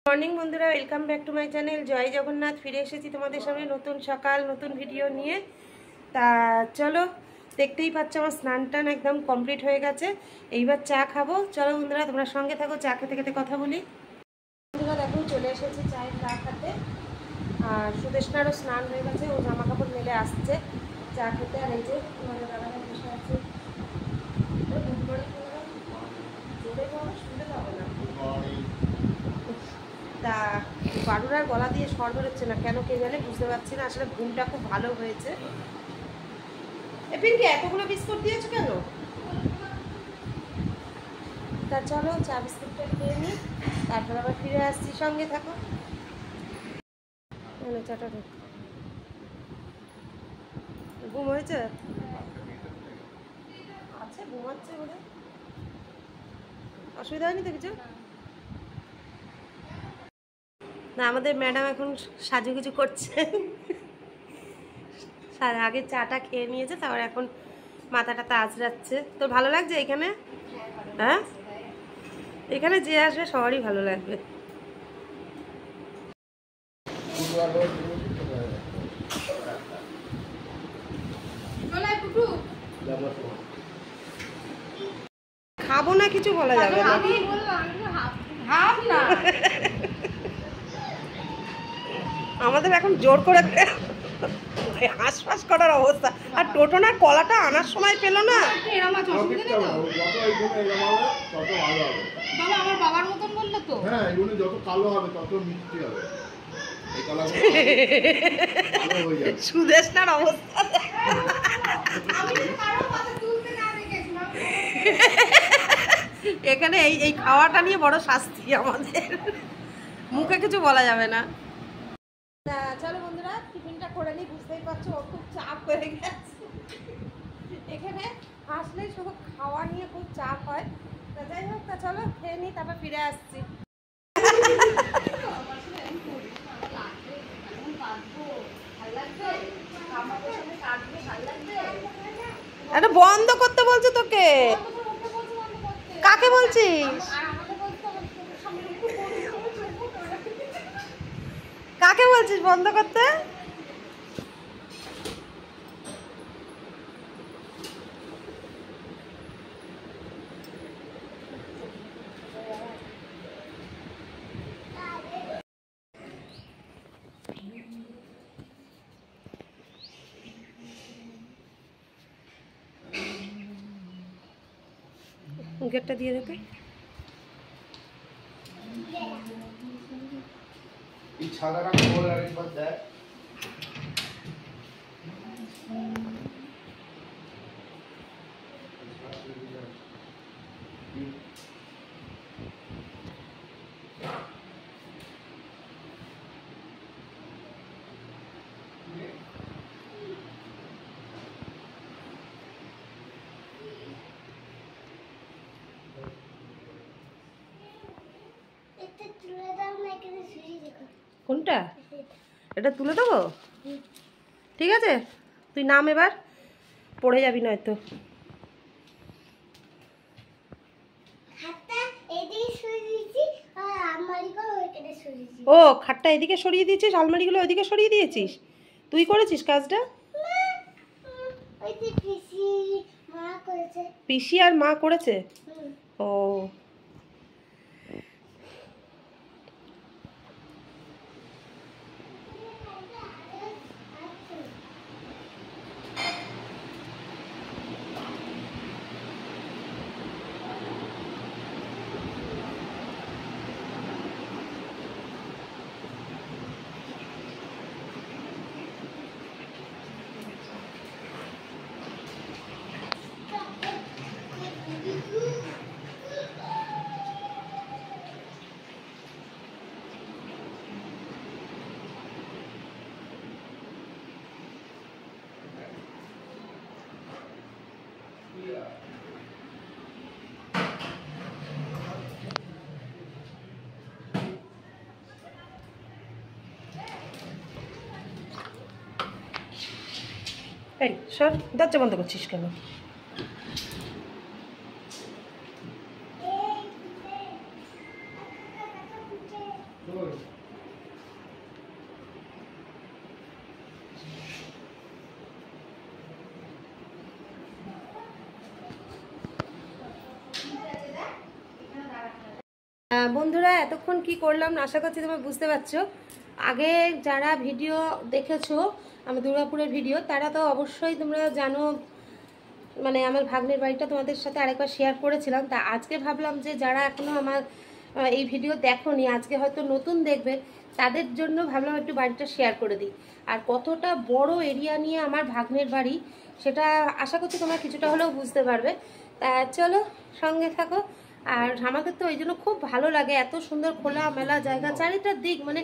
Morning বন্ধুরা, welcome back to my channel জয় জগন্নাথ। ফিরে এসেছি তোমাদের সামনে নতুন সকাল নতুন ভিডিও নিয়ে। তা চলো, দেখতেই পাচ্ছ আমার স্নান টান একদম কমপ্লিট হয়ে গেছে। এইবার চা খাবো। চলো বন্ধুরা, তোমরা সঙ্গে থাকো, চা খেতে খেতে কথা বলি। বন্ধুরা দেখো, চলে এসেছি চায়ের চা খাতে। আর সুদেশনারও স্নান হয়ে গেছে, ও জামা কাপড় মেলে আসছে চা খেতে। আর এই যে তোমাদের দাদাভাই বসে আছে। জোরে বলো, শুনতে পাবো না। তা বাড়ুর আর গলা দিয়ে স্বর বেরোচ্ছে না, কেন কে জানে, বুঝতে পারছি না। আসলে ঘুমটা খুব ভালো হয়েছে। পিঙ্কি, এতগুলো বিস্কুট দিয়েছো কেন? তা চলো চা বিস্কুটটা খেয়ে নিই, তারপর আবার ফিরে আসছি, সঙ্গে থাকো। চাটা ঘুম হয়েছে আছে, ঘুমাচ্ছে বলে অসুবিধা হয়নি তো কিছু না। আমাদের ম্যাডাম এখন সাজুগুজু করছে। আগে চাটা খেয়ে নিয়েছে, তারপর এখন মাথাটা আঁচড়াচ্ছে। তোর ভালো লাগছে এখানে? হ্যাঁ, এখানে যে আসবে সবারই ভালো লাগবে। খাবো না, কিছু বলা যাবে না। আমাদের এখন জোর করে হাঁসফাঁস করার অবস্থা। আর টোটনার কলাটা আনার সময় পেল না। আমার বাবার মতন বললো তো। হ্যাঁ, এগুলো যত কালো হবে তত মিষ্টি হবে। সুদেশনার অবস্থা এখানে এই খাওয়াটা নিয়ে বড় শাস্তি আমাদের, মুখে কিছু বলা যাবে না। চলো বন্ধুরা, টিফিনটা করে নিই। বুঝতেই পারছো ও খুব চাপ হয়ে গেছে। এখানে আসলে শুধু খাওয়া নিয়ে খুব চাপ হয়। তা যাই হোক, তা চলো খেয়ে নিই, তারপর ফিরে আসছি। এটা বন্ধ করতে বলছে তোকে। কাকে বলছিস? কাকে বলছিস বন্ধ করতে? গেটটা দিয়ে রেখে এই ছাদাটা খোল আরেকবার দেখ। কোনটা? এটা তুলে দেবো? ঠিক আছে, তুই নাম, এবার পড়ে যাবি নয়তো। ও, খাটটা এদিকে সরিয়ে দিয়েছিস, আলমারিগুলো ওইদিকে সরিয়ে দিয়েছিস। তুই করেছিস কাজটা? পিসি আর মা করেছে। ও, এই সর, দরজা বন্ধ করছিস কেন? বন্ধুরা এতক্ষণ কি করলাম আশা করছি তোমরা বুঝতে পারছো। আগে যারা ভিডিও দেখেছো আমার দুর্গাপুরের ভিডিও, তারা তো অবশ্যই তোমরা জানো, মানে আমার ভাগ্নের বাড়িটা তোমাদের সাথে আরেকবার শেয়ার করেছিলাম। তা আজকে ভাবলাম যে যারা এখনো আমার এই ভিডিও দেখোনি, আজকে হয়তো নতুন দেখবে, তাদের জন্য ভাবলাম একটু বাড়িটা শেয়ার করে দিই। আর কতটা বড় এরিয়া নিয়ে আমার ভাগ্নের বাড়ি সেটা আশা করছি তোমরা কিছুটা হলেও বুঝতে পারবে। তা চলো সঙ্গে থাকো। আর আমাদের তো ওই জন্য খুব ভালো লাগে, এত সুন্দর খোলা মেলা জায়গা, চারিটার দিক মানে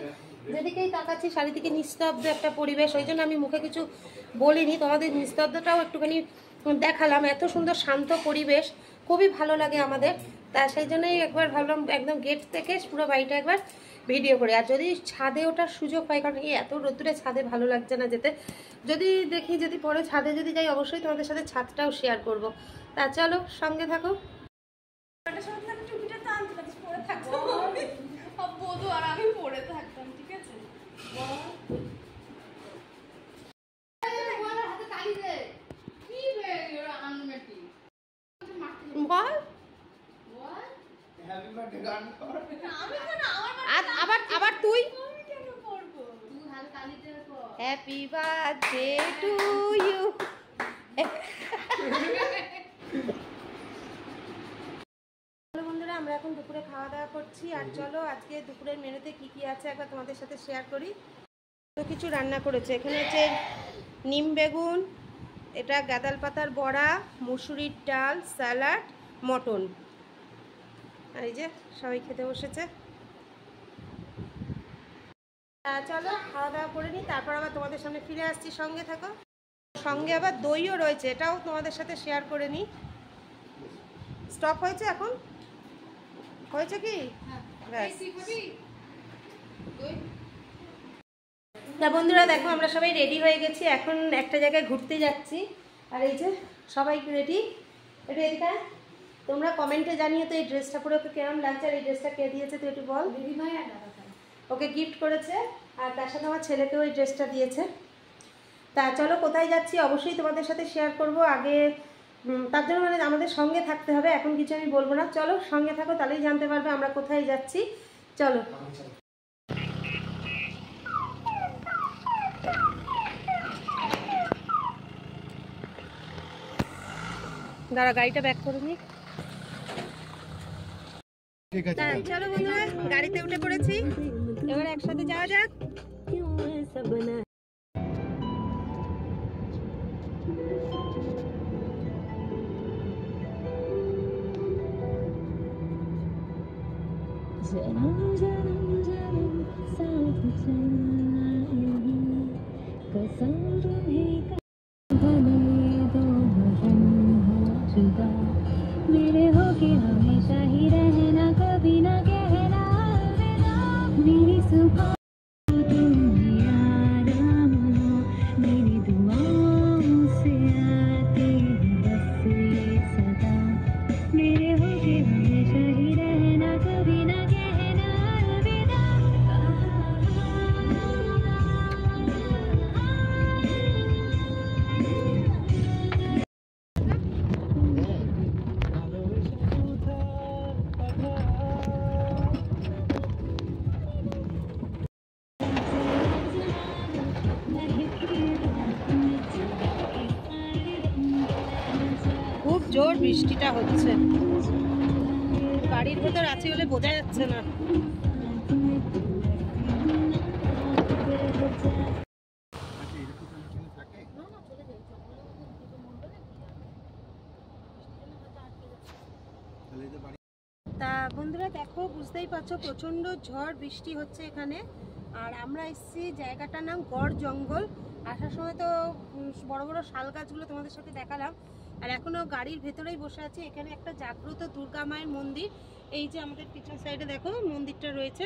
যেদিকেই তাকাচ্ছি চারিদিকে নিস্তব্ধ একটা পরিবেশ। ওই জন্য আমি মুখে কিছু বলিনি, তোমাদের নিস্তব্ধটাও একটুখানি দেখালাম। এত সুন্দর শান্ত পরিবেশ, খুবই ভালো লাগে আমাদের। তা সেই জন্যই একবার ভাবলাম একদম গেট থেকে পুরো বাড়িটা একবার ভিডিও করে। আর যদি ছাদে ওঠার সুযোগ পাই, কারণ এই এত রোদ্দুরে ছাদে ভালো লাগছে না যেতে, যদি দেখি যদি পরে ছাদে যদি যাই অবশ্যই তোমাদের সাথে ছাদটাও শেয়ার করব। তা চলো সঙ্গে থাকো। আবার তুই হ্যাপি বার্থডে টু ইউ। বন্ধুরা আমরা এখন দুপুরে খাওয়া দাওয়া করছি। আর চলো আজকে দুপুরের মেনুতে কি কি আছে একবার তোমাদের সাথে শেয়ার করি। তো কিছু রান্না করেছে, এখানে হচ্ছে নিম বেগুন, এটা গাঁদাল পাতার বড়া, মুসুরির ডাল, স্যালাড, মটন। আর এই যে সবাই খেতে বসেছে। চলো খাওয়া দাওয়া করে নিই, তারপর আবার তোমাদের সামনে ফিরে আসছি, সঙ্গে থাকো। সঙ্গে আবার দইও রয়েছে, এটাও তোমাদের সাথে শেয়ার করে নিই। স্টপ হয়েছে এখন, হয়েছে কি? তা বন্ধুরা দেখো আমরা সবাই রেডি হয়ে গেছি, এখন একটা জায়গায় ঘুরতে যাচ্ছি। আর এই যে সবাই রেডি, একটু এদিকে তোমরা কমেন্টে জানিও তো এই ড্রেসটা পরে ওকে কেমন লাগছে। আর এই ড্রেসটা কে দিয়েছে তুই একটু বল। দিদিভাই ওকে গিফট করেছে, আর তার সাথে আমার ছেলেকেও এই ড্রেসটা দিয়েছে। তা চলো কোথায় যাচ্ছি অবশ্যই তোমাদের সাথে শেয়ার করব। আগে তার জন্য মানে আমাদের সঙ্গে থাকতে হবে, এখন কিছু আমি বলবো না। চলো সঙ্গে থাকো, তাহলেই জানতে পারবে আমরা কোথায় যাচ্ছি। চলো দাঁড়া গাড়িটা ব্যাক করে নি। চলো বন্ধুরা গাড়িতে উঠে পড়েছি, এবার একসাথে যাওয়া যাক। मेरे होके हमेशा ही रहना, कभी ना कहना अलविदा। मेरी सुबह तुम याद हो, मेरी दुआओं से आती है बस ये सदा। मेरे होके हमेशा ही रहना, कभी ना कहना अलविदा। খুব জোর বৃষ্টিটা হচ্ছে, গাড়ির ভেতর আছি বলে বোঝা যাচ্ছে না। তা বন্ধুরা দেখো বুঝতেই পারছো প্রচন্ড ঝড় বৃষ্টি হচ্ছে এখানে। আর আমরা এসেছি জায়গাটার নাম গড় জঙ্গল। আসার সময় তো বড় বড় শাল গাছগুলো তোমাদের সাথে দেখালাম, আর এখনো গাড়ির ভেতরেই বসে আছি। এখানে একটা জাগ্রত দুর্গা মায়ের মন্দির, এই যে আমাদের পিছন সাইডে দেখো মন্দিরটা রয়েছে।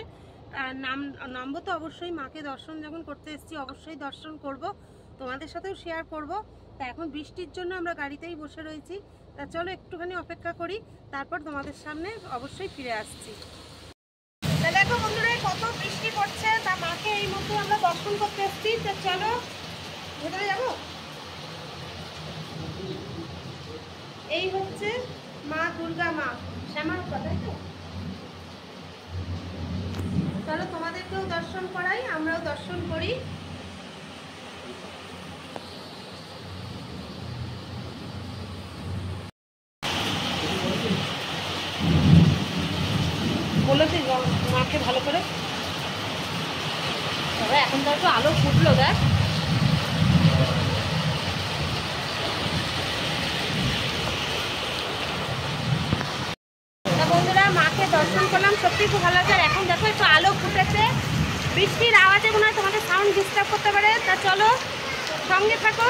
আর নামবো তো অবশ্যই, মাকে দর্শন যখন করতে এসেছি অবশ্যই দর্শন করব, তোমাদের সাথেও শেয়ার করব। তা এখন বৃষ্টির জন্য আমরা গাড়িতেই বসে রয়েছি। তা চলো একটুখানি অপেক্ষা করি, তারপর তোমাদের সামনে অবশ্যই ফিরে আসছি। তা দেখো বন্ধুরা কত বৃষ্টি করতে এসছি। তো চলো ভেতরে যাবো। এই হচ্ছে মা দুর্গা, মা শ্যামার কথা। চলো তোমাদেরকেও দর্শন করাই, আমরাও দর্শন করি। বলেছি মাকে ভালো করে। তবে এখন তো একটু আলো ফুটলো, দেখ। বন্ধুরা মাকে দর্শন করলাম, সত্যি খুব ভালো লাগছে। আর এখন দেখো একটু আলো ফুটেছে, বৃষ্টির আওয়াজে মনে হয় তোমাদের সাউন্ড ডিস্টার্ব করতে পারে। তা চলো সঙ্গে থাকো।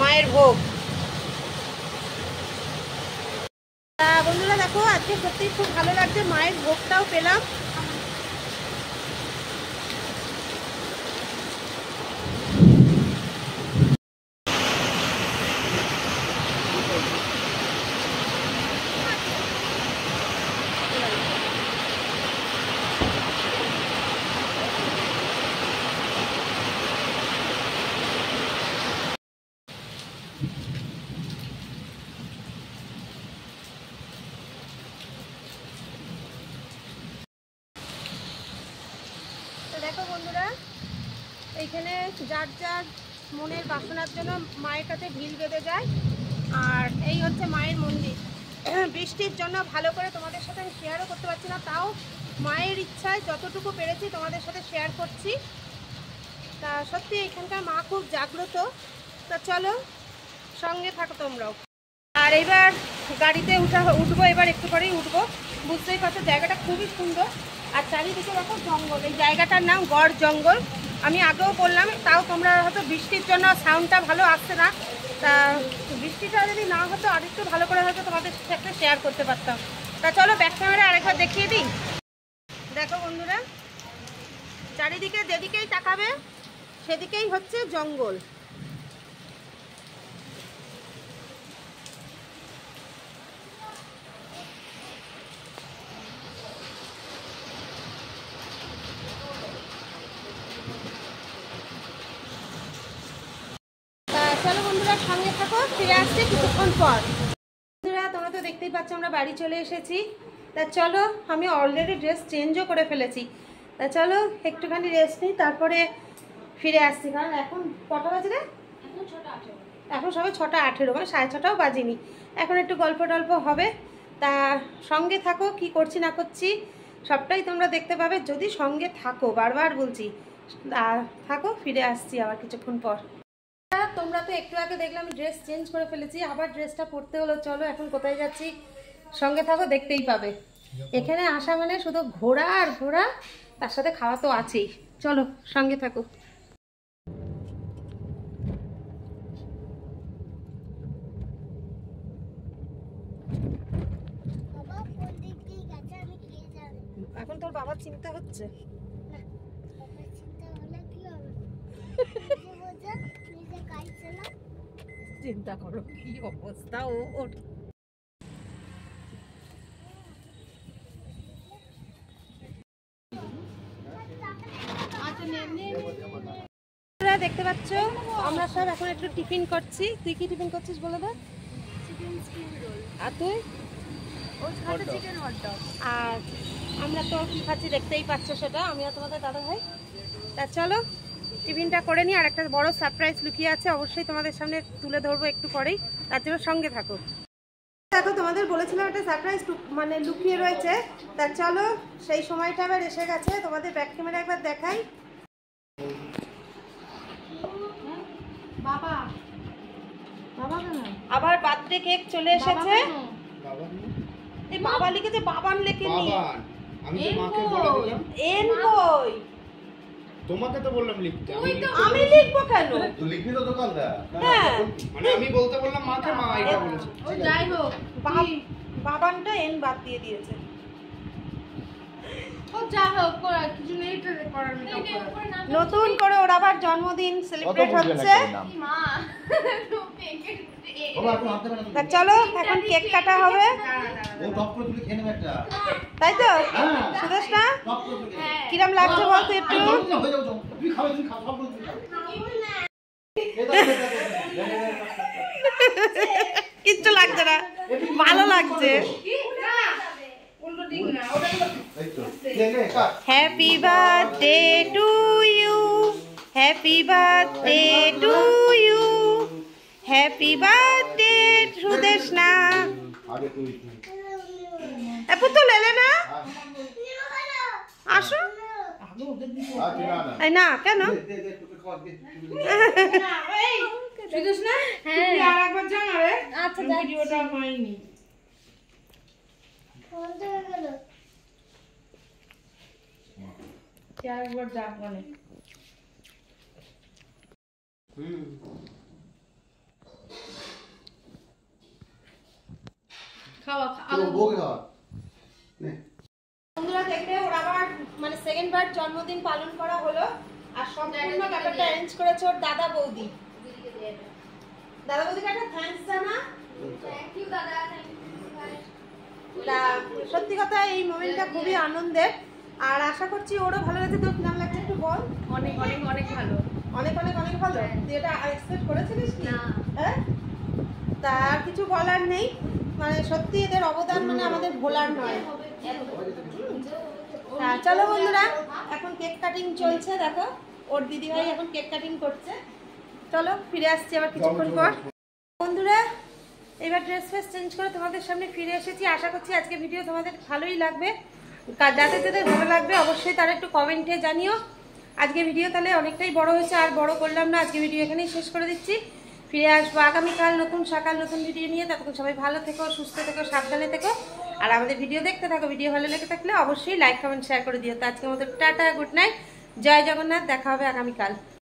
মায়ের ভোগ। বন্ধুরা দেখো আজকে সত্যি খুব ভালো লাগছে, মায়ের ভোগটাও পেলাম। দেখো বন্ধুরা, এইখানে যার যার মনের বাসনার জন্য মায়ের কাছে ভিড় বেঁধে যায়। আর এই হচ্ছে মায়ের মন্দির। বৃষ্টির জন্য ভালো করে তোমাদের সাথে আমি শেয়ারও করতে পারছি না, তাও মায়ের ইচ্ছায় যতটুকু পেরেছি তোমাদের সাথে শেয়ার করছি। তা সত্যি এখানকার মা খুব জাগ্রত। তা চলো সঙ্গে থাকো তোমরাও। আর এবার গাড়িতে উঠবো, এবার একটু পরেই উঠবো। বুঝতেই পারছো জায়গাটা খুবই সুন্দর। আর চারিদিকে দেখো জঙ্গল, এই জায়গাটার নাম গড় জঙ্গল। আমি আগেও বললাম, তাও তোমরা হয়তো বৃষ্টির জন্য সাউন্ডটা ভালো আসছে না। তা বৃষ্টিটা যদি না হতো আরেকটু ভালো করে হয়তো তোমাদের সাথে শেয়ার করতে পারতাম। তা চলো ব্যাক ক্যামেরা আরেকবার দেখিয়ে দিই। দেখো বন্ধুরা, চারিদিকে যেদিকেই তাকাবে সেদিকেই হচ্ছে জঙ্গল। চলো বন্ধুরা সঙ্গে থাকো, ফিরে আসছি কিছুক্ষণ পর। বন্ধুরা তোমরা তো দেখতেই পাচ্ছ আমরা বাড়ি চলে এসেছি। তা চলো, আমি অলরেডি ড্রেস চেঞ্জও করে ফেলেছি। তা চলো একটুখানি রেস্ট নিই, তারপরে ফিরে আসছি। কারণ এখন কটা বাজে রে? এখন সবে 6:18, মানে 6:30টাও বাজিনি। এখন একটু গল্প টল্প হবে। তা সঙ্গে থাকো, কি করছি না করছি সবটাই তোমরা দেখতে পাবে যদি সঙ্গে থাকো। বারবার বলছি থাকো, ফিরে আসছি আবার কিছুক্ষণ পর। তোমরা তো একটু আগে দেখলাম ড্রেস চেঞ্জ করে ফেলেছি, আবার ড্রেসটা পরতে হলো। চলো এখন কোথায় যাচ্ছি সঙ্গে থাকো, দেখতেই পাবে। এখানে আসা মানে শুধু ঘোরা আর ঘোরা, তার সাথে খাওয়া তো আছেই। চলো সঙ্গে থাকো। এখন তোর বাবার চিন্তা হচ্ছে? চিন্তা করো কি অবস্থা ওর। দেখতে পাচ্ছ আমরা সব এখন একটু টিফিন করছি। তুই কি টিফিন করছিস বলে দে? আর তুই? আর আমরা তো কি খাচ্ছি দেখতেই পাচ্ছ সেটা, আমি আর তোমাদের দাদা ভাই। তা চলো টিফিনটা করে নিই। আর একটা বড় সারপ্রাইজ লুকিয়ে আছে, অবশ্যই তোমাদের সামনে তুলে ধরবো একটু পরেই, তার জন্য সঙ্গে থাকো। দেখো তোমাদের বলেছিলাম একটা সারপ্রাইজ মানে লুকিয়ে রয়েছে। তা চলো সেই সময়টা আবার এসে গেছে, তোমাদের ব্যাক ক্যামেরা একবার দেখাই। বাবা বাবা আবার বার্থডে কেক চলে এসেছে। এই বাবা লিখেছে, বাবান লেখেনি। আমি তো মাকে বলে দিলাম এন কই? তোমাকে তো বললাম লিখতে। আমি লিখবো কেন? তুই লিখবি তো দোকানদার। হ্যাঁ মানে আমি বলতে বললাম মাকে, মা এটা বলেছে। যাই হোক বাবানটা এন বাদ দিয়ে দিয়েছে। ও যা হোক কিছু নেই করার, নতুন করে ওর আবার জন্মদিন সেলিব্রেট হচ্ছে। তা চলো এখন কেক কাটা হবে, তাই তো সুদেশ না? কিরম লাগছে বলতো একটু? কিচ্ছু লাগছে না, ভালো লাগছে। Happy birthday to you, happy birthday to you, happy birthday Sudesh না। পুতুল এলে না? আসো না কেন? আচ্ছা ভিডিওটা হয়নি। একবার যাক মানে খাওয়া বন্ধুরা দেখলে ওর আবার মানে সেকেন্ড বার জন্মদিন পালন করা হলো, আর সম্পূর্ণ ব্যাপারটা অ্যারেঞ্জ করেছে ওর দাদা বৌদি। দাদা বৌদিকে একটা থ্যাঙ্কস জানা। থ্যাংক ইউ দাদা, থ্যাংক ইউ। তা সত্যি কথা এই মোমেন্টটা খুবই আনন্দের, আর আশা করছি ওরও ভালো লাগছে। তোর কেমন লাগছে একটু বল। অনেক অনেক অনেক ভালো, অনেক অনেক অনেক ভালো। তুই এটা এক্সপেক্ট করেছিলিস কি? না। হ্যাঁ, তা আর কিছু বলার নেই, মানে সত্যি এদের অবদান মানে আমাদের ভোলার নয়। হ্যাঁ চলো বন্ধুরা, এখন কেক কাটিং চলছে, দেখো ওর দিদিভাই এখন কেক কাটিং করছে। চলো ফিরে আসছি আবার কিছুক্ষণ পর। বন্ধুরা এবার ড্রেস ফ্রেস চেঞ্জ করে তোমাদের সামনে ফিরে এসেছি। আশা করছি আজকে ভিডিও তোমাদের ভালোই লাগবে। যাদের যাদের ভালো লাগবে অবশ্যই তারা একটু কমেন্টে জানিও। আজকে ভিডিও তাহলে অনেকটাই বড় হয়েছে, আর বড় করলাম না, আজকে ভিডিও এখানেই শেষ করে দিচ্ছি। ফিরে আসবো আগামীকাল নতুন সকাল নতুন ভিডিও নিয়ে। ততক্ষণ সবাই ভালো থেকো, সুস্থ থেকো, সাবধানে থেকো, আর আমাদের ভিডিও দেখতে থাকো। ভিডিও ভালো লেগে থাকলে অবশ্যই লাইক কমেন্ট শেয়ার করে দিও। তো আজকের মতো টাটা, গুড নাইট, জয় জগন্নাথ, দেখা হবে আগামীকাল।